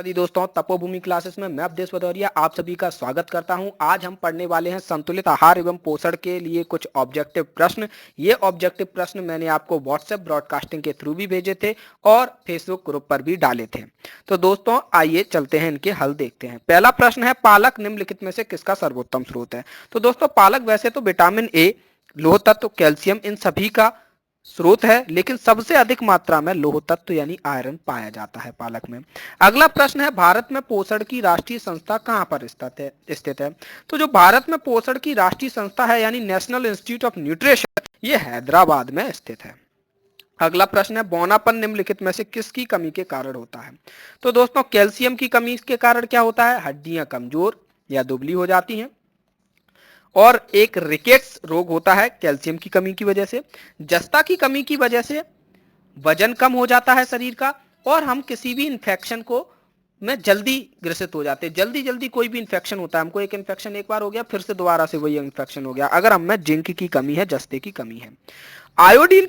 जी दोस्तों, तपोभूमि क्लासेस में मैं अवधेश भदौरिया आप सभी का स्वागत करता हूं। आज हम पढ़ने वाले हैं संतुलित आहार एवं पोषण के लिए कुछ ऑब्जेक्टिव प्रश्न। ये ऑब्जेक्टिव प्रश्न मैंने आपको व्हाट्सएप ब्रॉडकास्टिंग के थ्रू भी भेजे थे और फेसबुक ग्रुप पर भी डाले थे। तो दोस्तों आइए चलते हैं, इनके हल देखते हैं। पहला प्रश्न है, पालक निम्नलिखित में से किसका सर्वोत्तम स्रोत है? तो दोस्तों पालक वैसे तो विटामिन ए, लोह तत्व, कैल्शियम इन सभी का स्रोत है, लेकिन सबसे अधिक मात्रा में लोह तत्व यानी आयरन पाया जाता है पालक में। अगला प्रश्न है, भारत में पोषण की राष्ट्रीय संस्था कहां पर स्थित है? तो जो भारत में पोषण की राष्ट्रीय संस्था है यानी नेशनल इंस्टीट्यूट ऑफ न्यूट्रिशन, ये हैदराबाद में स्थित है। अगला प्रश्न है, बौनापन निम्नलिखित में से किसकी कमी के कारण होता है? तो दोस्तों कैल्शियम की कमी के कारण क्या होता है? हड्डियां कमजोर या दुबली हो जाती हैं, और एक रिकेट्स रोग होता है कैल्शियम की कमी की वजह से। जस्ता की कमी की वजह से वजन कम हो जाता है शरीर का, और हम किसी भी इन्फेक्शन को में जल्दी ग्रसित हो जाते हैं। जल्दी जल्दी कोई भी इन्फेक्शन होता है, हमको एक इन्फेक्शन एक बार हो गया फिर से दोबारा से वही इन्फेक्शन हो गया अगर हमें जिंक की कमी है, जस्ते की कमी है। आयोडीन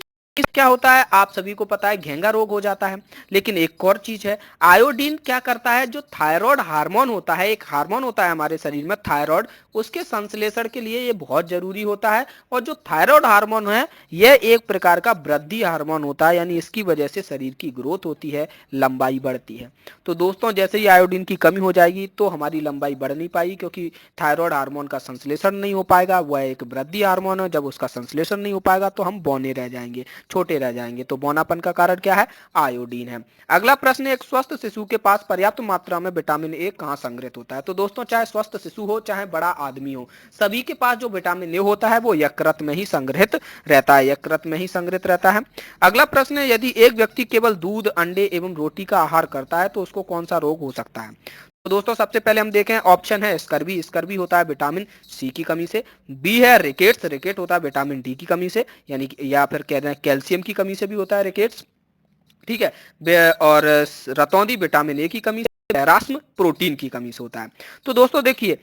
क्या होता है आप सभी को पता है, घेंगा रोग हो जाता है। लेकिन एक और चीज है, आयोडीन क्या करता है, जो थायराइड हार्मोन होता है, एक हार्मोन होता है हमारे शरीर में थायराइड, उसके संश्लेषण के लिए ये बहुत जरूरी होता है। और जो थायराइड हार्मोन है यह एक प्रकार का वृद्धि हार्मोन होता है, यानी इसकी वजह से शरीर की ग्रोथ होती है, लंबाई बढ़ती है। तो दोस्तों जैसे ही आयोडीन की कमी हो जाएगी तो हमारी लंबाई बढ़ नहीं पाएगी, क्योंकि थायराइड हार्मोन का संश्लेषण नहीं हो पाएगा। वह एक वृद्धि हार्मोन है, जब उसका संश्लेषण नहीं हो पाएगा तो हम बौने रह जाएंगे, छोटे रह जाएंगे। तो बौनापन का कारण क्या है? आयोडीन है। अगला प्रश्न है, एक स्वस्थ शिशु के पास पर्याप्त मात्रा में विटामिन ए कहां संग्रहित होता है? तो दोस्तों चाहे स्वस्थ शिशु हो चाहे बड़ा आदमी हो, सभी के पास जो विटामिन ए होता है वो यकृत में ही संग्रहित रहता है, यकृत में ही संग्रहित रहता है। अगला प्रश्न है, यदि एक व्यक्ति केवल दूध, अंडे एवं रोटी का आहार करता है तो उसको कौन सा रोग हो सकता है? तो दोस्तों सबसे पहले हम देखें, ऑप्शन है स्कर्वी, स्कर्वी होता है विटामिन सी की कमी से। बी है रिकेट्स, रिकेट होता है विटामिन डी की कमी से, यानी या फिर कह रहे हैं कैल्शियम की कमी से भी होता है रिकेट्स, ठीक है। और रतौंधी विटामिन ए की कमी से, पैरास्म प्रोटीन की कमी से होता है। तो दोस्तों देखिए,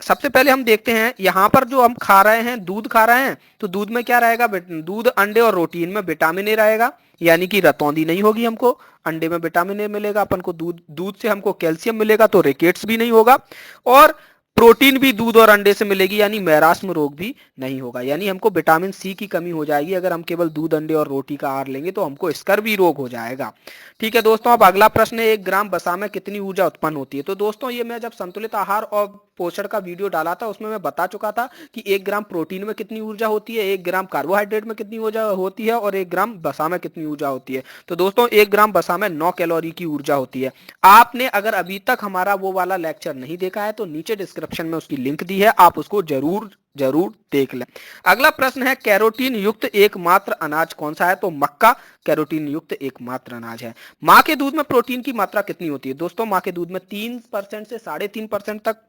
सबसे पहले हम देखते हैं यहाँ पर जो हम खा रहे हैं, दूध खा रहे हैं, तो दूध में क्या रहेगा? दूध, अंडे और रोटी, इनमें विटामिन ए रहेगा, यानी कि रतौंधी नहीं होगी। हमको अंडे में विटामिन ए मिलेगा, अपन को दूध से हमको कैल्शियम मिलेगा, तो रिकेट्स भी नहीं होगा। और प्रोटीन भी दूध और अंडे से मिलेगी, यानी मैरास्म रोग भी नहीं होगा। यानी हमको विटामिन सी की कमी हो जाएगी अगर हम केवल दूध, अंडे और रोटी का आहार लेंगे, तो हमको स्कर्वी रोग हो जाएगा। ठीक है दोस्तों, अब अगला प्रश्न है, 1 ग्राम वसा में कितनी ऊर्जा उत्पन्न होती है? तो दोस्तों ये मैं जब संतुलित आहार और पोषण का वीडियो डाला था उसमें मैं बता चुका था कि 1 ग्राम प्रोटीन में कितनी ऊर्जा होती है, 1 ग्राम कार्बोहाइड्रेट में कितनी ऊर्जा होती है, और 1 ग्राम वसा में कितनी ऊर्जा होती है। तो दोस्तों 1 ग्राम वसा में 9 कैलोरी की ऊर्जा होती है। आपने अगर अभी तक हमारा वो वाला लेक्चर नहीं देखा है तो नीचे डिस्क्रिप्शन में उसकी लिंक दी है, आप उसको जरूर जरूर देख लें। अगला प्रश्न है, कैरोटीन युक्त एकमात्र अनाज कौन सा है? तो मक्का कैरोटीन युक्त एकमात्र अनाज है। माँ के दूध में प्रोटीन की मात्रा कितनी होती है? दोस्तों माँ के दूध में 3% से 3.5% तक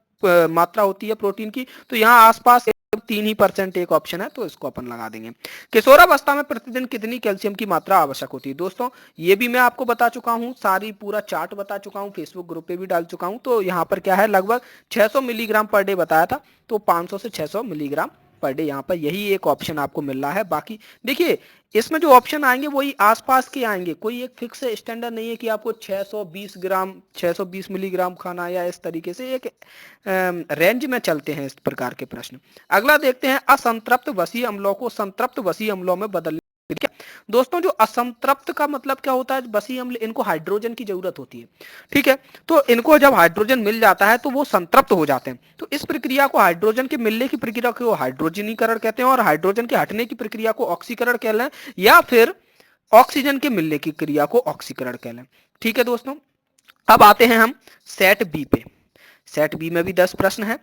मात्रा होती है प्रोटीन की। तो यहाँ आसपास 3% एक ऑप्शन है, तो इसको अपन लगा देंगे। किशोरावस्था में प्रतिदिन कितनी कैल्शियम की मात्रा आवश्यक होती है? दोस्तों ये भी मैं आपको बता चुका हूँ, सारी पूरा चार्ट बता चुका हूँ, फेसबुक ग्रुप पे भी डाल चुका हूँ। तो यहाँ पर क्या है, लगभग 600 मिलीग्राम पर डे बताया था, तो 500 से 600 मिलीग्राम पर डे यहाँ पर यही एक ऑप्शन आपको मिल रहा है। बाकी देखिए इसमें जो ऑप्शन आएंगे वही आसपास के आएंगे, कोई एक फिक्स स्टैंडर्ड नहीं है कि आपको 620 ग्राम 620 मिलीग्राम खाना, या इस तरीके से एक रेंज में चलते हैं इस प्रकार के प्रश्न। अगला देखते हैं, असंतृप्त वसीय अम्लों को संतृप्त वसीय अम्लों में बदलने। दोस्तों जो असंतृप्त का मतलब क्या होता है, वसीय अम्ल, इनको हाइड्रोजन की जरूरत होती है, ठीक है। तो इनको जब हाइड्रोजन मिल जाता है तो वो संतृप्त हो जाते हैं। तो इस प्रक्रिया को, हाइड्रोजन के मिलने की प्रक्रिया को हाइड्रोजनीकरण कहते हैं, और हाइड्रोजन के हटने की प्रक्रिया को ऑक्सीकरण कह लें, या फिर ऑक्सीजन के मिलने की क्रिया को ऑक्सीकरण कह लें। ठीक है दोस्तों, अब आते हैं हम सेट बी पे। सेट बी में भी 10 प्रश्न है।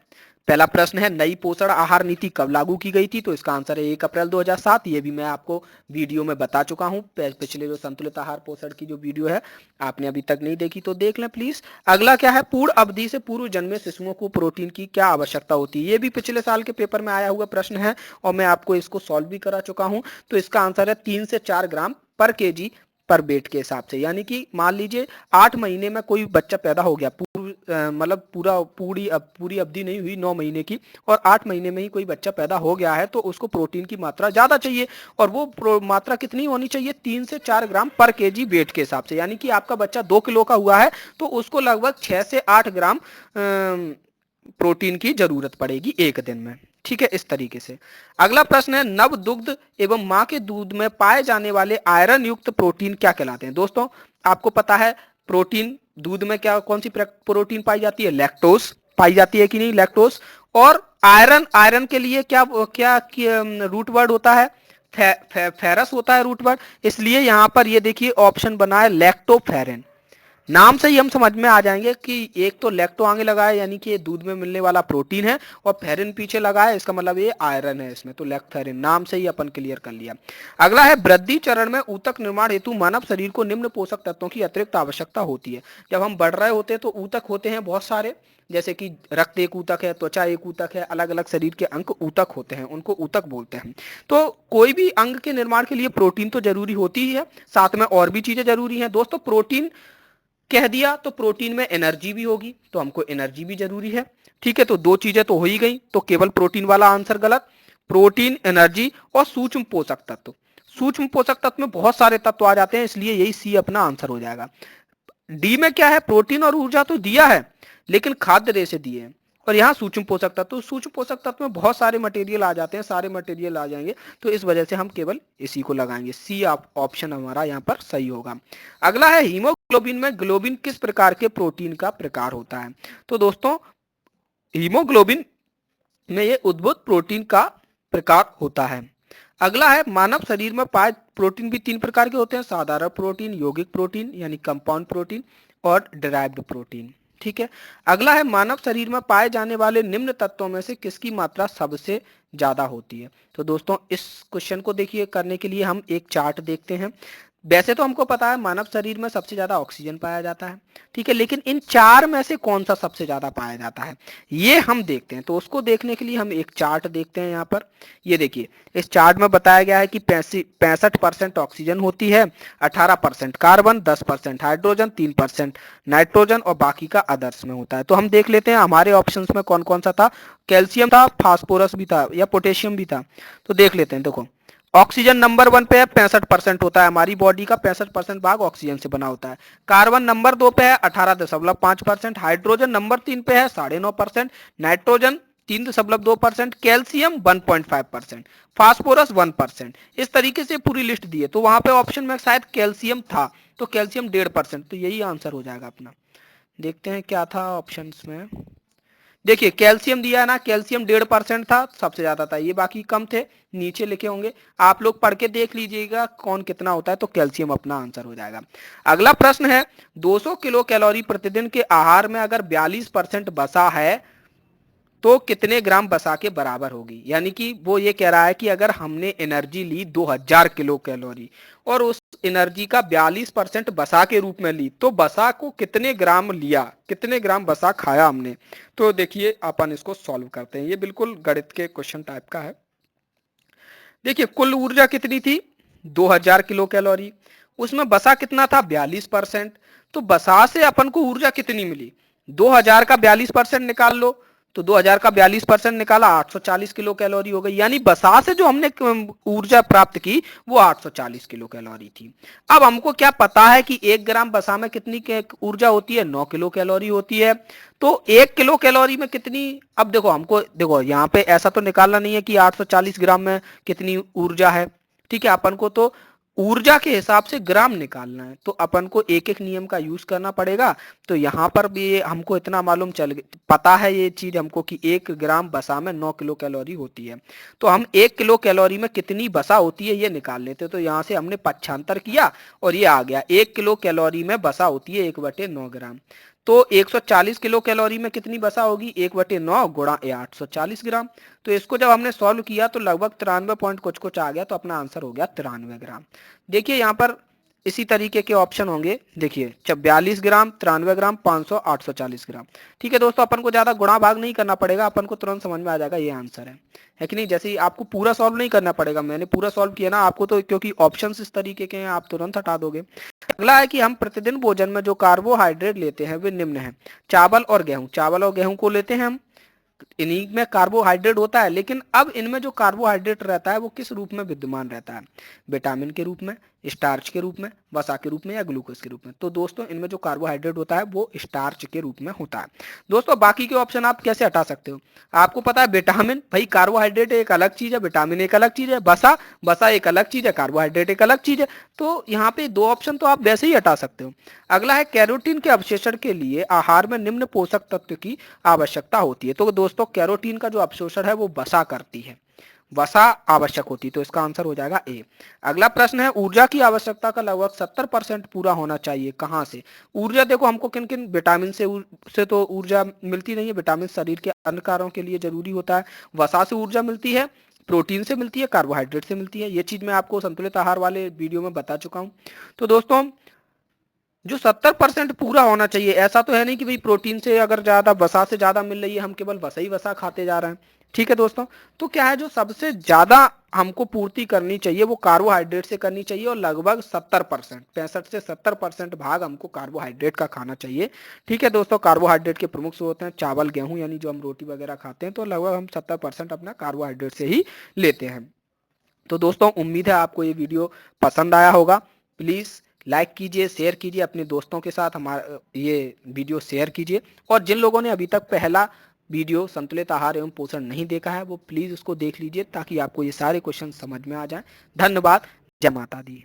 पहला प्रश्न है, नई पोषण आहार नीति कब लागू की गई थी? तो इसका आंसर है 1 अप्रैल 2007। ये भी मैं आपको वीडियो में बता चुका हूं, पिछले जो संतुलित आहार पोषण की जो वीडियो है आपने अभी तक नहीं देखी तो देख लें प्लीज। अगला क्या है, पूर्ण अवधि से पूर्व जन्मे शिशुओं को प्रोटीन की क्या आवश्यकता होती है? ये भी पिछले साल के पेपर में आया हुआ प्रश्न है और मैं आपको इसको सॉल्व भी करा चुका हूं। तो इसका आंसर है 3 से 4 ग्राम पर केजी पर वेट के हिसाब से। यानी कि मान लीजिए 8 महीने में कोई बच्चा पैदा हो गया, मतलब पूरी अवधि नहीं हुई 9 महीने की, और 8 महीने में ही कोई बच्चा पैदा हो गया है, तो उसको प्रोटीन की मात्रा ज़्यादा चाहिए। और वो मात्रा कितनी होनी चाहिए? 3 से 4 ग्राम पर केजी वेट के हिसाब से। यानी कि आपका बच्चा 2 किलो का हुआ है तो उसको लगभग 6 से 8 ग्राम प्रोटीन की जरूरत पड़ेगी एक दिन में। ठीक है, इस तरीके से। अगला प्रश्न है, नव दुग्ध एवं मां के दूध में पाए जाने वाले आयरन युक्त प्रोटीन क्या कहलाते हैं? दोस्तों आपको पता है प्रोटीन दूध में क्या कौन सी प्रोटीन पाई जाती है? लैक्टोज पाई जाती है कि नहीं? लैक्टोज। और आयरन, आयरन के लिए क्या क्या, रूट वर्ड होता है? फेरस होता है रूट वर्ड। इसलिए यहां पर ये देखिए ऑप्शन बना है लैक्टोफेरिन। नाम से ही हम समझ में आ जाएंगे कि एक तो लैक्टो आगे लगा है यानी कि ये दूध में मिलने वाला प्रोटीन है, और फेरिन पीछे लगा है, इसका मतलब ये आयरन है इसमें, तो लैक्टोफेरिन नाम से ही अपन क्लियर कर लिया। अगला है, वृद्धि चरण में ऊतक निर्माण हेतु मानव शरीर को निम्न पोषक तत्वों की अतिरिक्त आवश्यकता होती है। जब हम बढ़ रहे होते हैं तो ऊतक होते हैं बहुत सारे, जैसे कि रक्त एक ऊतक है, त्वचा एक ऊतक है, अलग अलग शरीर के अंग ऊतक होते हैं, उनको ऊतक बोलते हैं। तो कोई भी अंग के निर्माण के लिए प्रोटीन तो जरूरी होती ही है, साथ में और भी चीजें जरूरी हैं। दोस्तों प्रोटीन कह दिया तो प्रोटीन में एनर्जी भी होगी, तो हमको एनर्जी भी जरूरी है। ठीक है, तो दो चीजें तो हो ही गई, तो केवल प्रोटीन वाला आंसर गलत। प्रोटीन, एनर्जी और सूक्ष्म पोषक तत्व। सूक्ष्म पोषक तत्व में बहुत सारे तत्व आ जाते हैं, इसलिए यही सी अपना आंसर हो जाएगा। डी में क्या है? प्रोटीन और ऊर्जा तो दिया है, लेकिन खाद्य रेशे दिए हैं। और यहाँ सूक्ष्म पोषक तत्व, सूक्ष्म पोषक तत्व में बहुत सारे मटेरियल आ जाते हैं, सारे मटेरियल आ जाएंगे, तो इस वजह से हम केवल इसी को लगाएंगे। सी ऑप्शन हमारा यहाँ पर सही होगा। अगला है, हीमोग्लोबिन में ग्लोबिन किस प्रकार के प्रोटीन का प्रकार होता है? तो दोस्तों हीमोग्लोबिन में ये उद्भूत प्रोटीन का प्रकार होता है। अगला है, मानव शरीर में पाए प्रोटीन भी 3 प्रकार के होते हैं, साधारण प्रोटीन, यौगिक प्रोटीन यानी कंपाउंड प्रोटीन, और डिराइव्ड प्रोटीन। ठीक है। अगला है, मानव शरीर में पाए जाने वाले निम्न तत्वों में से किसकी मात्रा सबसे ज्यादा होती है? तो दोस्तों इस क्वेश्चन को देखिए, करने के लिए हम एक चार्ट देखते हैं। वैसे तो हमको पता है मानव शरीर में सबसे ज्यादा ऑक्सीजन पाया जाता है, ठीक है, लेकिन इन 4 में से कौन सा सबसे ज्यादा पाया जाता है ये हम देखते हैं। तो उसको देखने के लिए हम एक चार्ट देखते हैं। यहाँ पर ये देखिए, इस चार्ट में बताया गया है कि 65% ऑक्सीजन होती है, 18% कार्बन, 10% हाइड्रोजन, 3% नाइट्रोजन और बाकी का अदर्स में होता है। तो हम देख लेते हैं हमारे ऑप्शंस में कौन कौन सा था। कैल्शियम था, फास्फोरस भी था, या पोटेशियम भी था। तो देख लेते हैं। देखो, ऑक्सीजन नंबर 1 पे है, 65% होता है, हमारी बॉडी का 65% भाग ऑक्सीजन से बना होता है। कार्बन नंबर 2 पे है, 18.5%। हाइड्रोजन नंबर 3 पे है, 9.5%। नाइट्रोजन 3.2%। कैल्शियम 1.5%। फास्फोरस 1%। इस तरीके से पूरी लिस्ट दी है। तो वहां पे ऑप्शन में शायद कैल्शियम था, तो कैल्शियम 1.5%, तो यही आंसर हो जाएगा अपना। देखते हैं क्या था ऑप्शन में। देखिए कैल्शियम दिया है ना, कैल्शियम 1.5% था, सबसे ज्यादा था, ये बाकी कम थे, नीचे लिखे होंगे, आप लोग पढ़ के देख लीजिएगा कौन कितना होता है, तो कैल्शियम अपना आंसर हो जाएगा। अगला प्रश्न है, 200 किलो कैलोरी प्रतिदिन के आहार में अगर 42% बसा है तो कितने ग्राम बसा के बराबर होगी? यानी कि वो ये कह रहा है कि अगर हमने एनर्जी ली 2000 किलो कैलोरी और उस एनर्जी का 42% बसा के रूप में ली, तो बसा को कितने ग्राम लिया, कितने ग्राम बसा खाया हमने? तो देखिए अपन इसको सॉल्व करते हैं। ये बिल्कुल गणित के क्वेश्चन टाइप का है। देखिए कुल ऊर्जा कितनी थी? 2000 किलो कैलोरी, उसमें बसा कितना था? 42%। तो बसा से अपन को ऊर्जा कितनी मिली? 2000 का 42% निकाल लो, तो 2000 का 42% निकाला, 840 किलो कैलोरी हो गई। यानी बसा से जो हमने ऊर्जा प्राप्त की वो 840 किलो कैलोरी थी। अब हमको क्या पता है कि 1 ग्राम बसा में कितनी ऊर्जा होती है? 9 किलो कैलोरी होती है। तो 1 किलो कैलोरी में कितनी, अब देखो हमको, देखो यहाँ पे ऐसा तो निकालना नहीं है कि 840 ग्राम में कितनी ऊर्जा है, ठीक है, अपन को तो ऊर्जा के हिसाब से ग्राम निकालना है, तो अपन को एक एक नियम का यूज करना पड़ेगा। तो यहाँ पर भी हमको इतना मालूम पता है ये चीज हमको कि 1 ग्राम बसा में 9 किलो कैलोरी होती है। तो हम 1 किलो कैलोरी में कितनी बसा होती है ये निकाल लेते। तो यहाँ से हमने पक्षांतर किया और ये आ गया, 1 किलो कैलोरी में बसा होती है 1/9 ग्राम। तो 140 किलो कैलोरी में कितनी बसा होगी? 1/9 गुणा 840 ग्राम। तो इसको जब हमने सॉल्व किया तो लगभग 93 पॉइंट कुछ कुछ आ गया, तो अपना आंसर हो गया 93 ग्राम। देखिए यहाँ पर इसी तरीके के ऑप्शन होंगे, देखिए 42 ग्राम, 93 ग्राम, 500, 840 ग्राम। ठीक है दोस्तों, अपन को ज्यादा गुणा भाग नहीं करना पड़ेगा, अपन को तुरंत समझ में आ जाएगा ये आंसर है कि नहीं। जैसे ही आपको पूरा सॉल्व नहीं करना पड़ेगा, मैंने पूरा सॉल्व किया ना आपको, तो क्योंकि ऑप्शंस इस तरीके के हैं आप तुरंत हटा दोगे। अगला है कि हम प्रतिदिन भोजन में जो कार्बोहाइड्रेट लेते हैं वे निम्न है। चावल और गेहूं, चावल और गेहूं को लेते हैं हम, इन्हीं में कार्बोहाइड्रेट होता है, लेकिन अब इनमें जो कार्बोहाइड्रेट रहता है वो किस रूप में विद्यमान रहता है, विटामिन के रूप में, स्टार्च के रूप में, वसा के रूप में, या ग्लूकोज के रूप में। तो दोस्तों इनमें जो कार्बोहाइड्रेट होता है वो स्टार्च के रूप में होता है। दोस्तों बाकी के ऑप्शन आप कैसे हटा सकते हो, आपको पता है विटामिन, भाई कार्बोहाइड्रेट एक अलग चीज है, विटामिन एक अलग चीज है, वसा वसा एक अलग चीज है, कार्बोहाइड्रेट एक अलग चीज है। तो यहाँ पे दो ऑप्शन तो आप वैसे ही हटा सकते हो। अगला है कैरोटीन के अवशोषण के लिए आहार में निम्न पोषक तत्व की आवश्यकता होती है। तो दोस्तों कैरोटीन का जो अवशोषण है वो वसा करती है, वसा आवश्यक होती है, तो इसका आंसर हो जाएगा ए। अगला प्रश्न है ऊर्जा की आवश्यकता का लगभग 70% पूरा होना चाहिए, कहां से। ऊर्जा देखो हमको किन किन विटामिन से तो ऊर्जा मिलती नहीं है, विटामिन शरीर के अन्य कार्यों के लिए जरूरी होता है, वसा से ऊर्जा मिलती है, प्रोटीन से मिलती है, कार्बोहाइड्रेट से मिलती है। ये चीज मैं आपको संतुलित आहार वाले वीडियो में बता चुका हूँ। तो दोस्तों जो 70% पूरा होना चाहिए, ऐसा तो है नहीं कि भाई प्रोटीन से अगर ज्यादा वसा से ज्यादा मिल रही है हम केवल वसा ही वसा खाते जा रहे हैं। ठीक है दोस्तों, तो क्या है जो सबसे ज्यादा हमको पूर्ति करनी चाहिए वो कार्बोहाइड्रेट से करनी चाहिए, और लगभग 70%, 65 से 70% भाग हमको कार्बोहाइड्रेट का खाना चाहिए। ठीक है दोस्तों, कार्बोहाइड्रेट के प्रमुख स्रोत हैं चावल गेहूं, यानी जो हम रोटी वगैरह खाते हैं, तो लगभग हम 70% अपना कार्बोहाइड्रेट से ही लेते हैं। तो दोस्तों उम्मीद है आपको ये वीडियो पसंद आया होगा। प्लीज़ लाइक कीजिए, शेयर कीजिए अपने दोस्तों के साथ, हमारा ये वीडियो शेयर कीजिए। और जिन लोगों ने अभी तक पहला वीडियो संतुलित आहार एवं पोषण नहीं देखा है वो प्लीज़ उसको देख लीजिए, ताकि आपको ये सारे क्वेश्चन समझ में आ जाएं। धन्यवाद। जय माता दी।